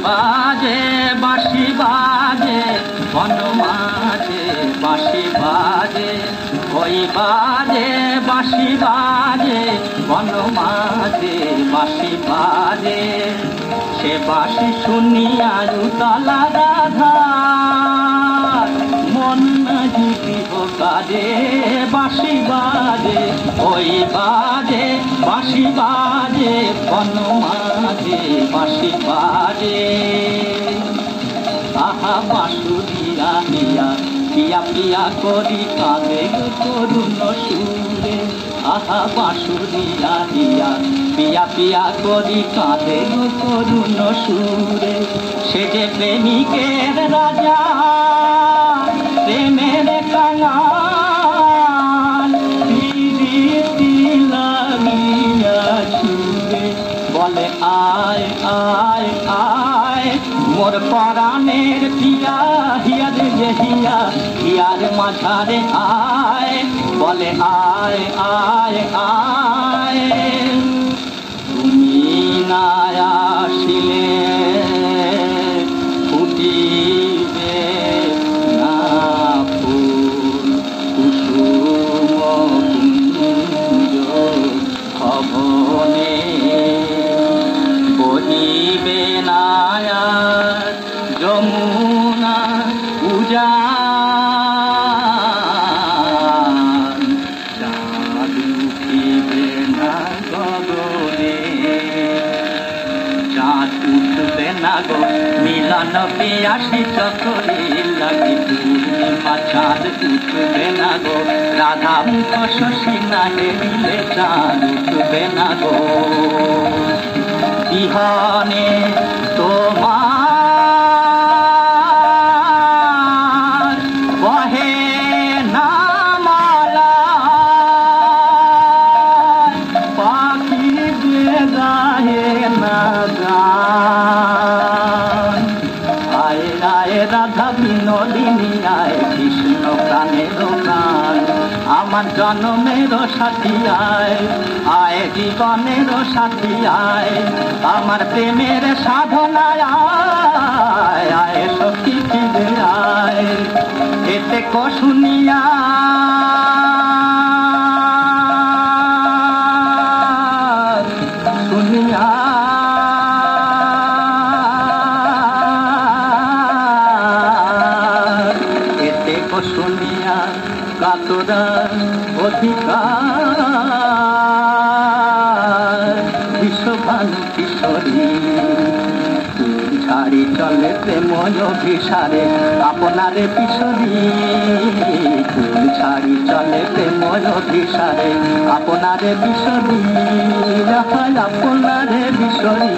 বাজে বাঁশি বাজে বন মাঝে বাঁশি বাজে, ওই বাজে বাঁশি বাজে বন মাঝে বাঁশি বাজে। সে বাঁশি শুনিয়া উতলা রাধা মন নাহি গৃহ কাজে, বাঁশি বাজে ওই বাজে বাঁশি বাজে বন মাঝে বাঁশি বাজে। আহা বাঁশুরিয়া হিয়া পিয়া পিয়া করি কাঁদে করুণ সুরে, আহা বাঁশুরিয়া হিয়া পিয়া পিয়া করি কাঁদে করুণ সুরে। সে যে প্রেমিকের রাজা প্রেমের কাঙাল প্রীতি লাগিয়া সুরে, বলে আয় আয় আয় মোর পরাণের পিয়া হিয়া রে হিয়া হিয়ার মাঝারে আয়, বলে আয় আয় আয়। তুমি না আসিলে ফুটিবে না ফুল কুসুম কুঞ্জ ভবনে, বহিবে না যমুনা উজান, চাঁদ উঠিবে না গগনে, চাঁদ উঠবে না গো মিলন পিয়াসী চকরি লাগি পূর্ণিমা, চাঁদ উঠবে না গো রাধা মুখ শশী না হেরিলে চাঁদ উঠবে না গো। বিহানে তোমার বহে না মালা, পাখি গায়ে না গান, আয় আয় রাধা বিনোদিনী আয় কৃষ্ণ প্রাণের গান, আমার জন্মের সাথী আয় আয় জীবনের সাথী আয়, আমার প্রেমের সাধনায় আয় আয় সখী ফিরে আয়। এতে শুনিয়া শুনিয়া এতে শুনিয়া কাতরা অধিকার বিশ্বভানু কিশোরী, ঝাড়ি চলে প্রেময় অভিসারে আপনারে কিশোরী, ফুল ছাড়ি চলে প্রেময় অভিসারে আপনারে কিশোরী, আপনারে কিশোরী।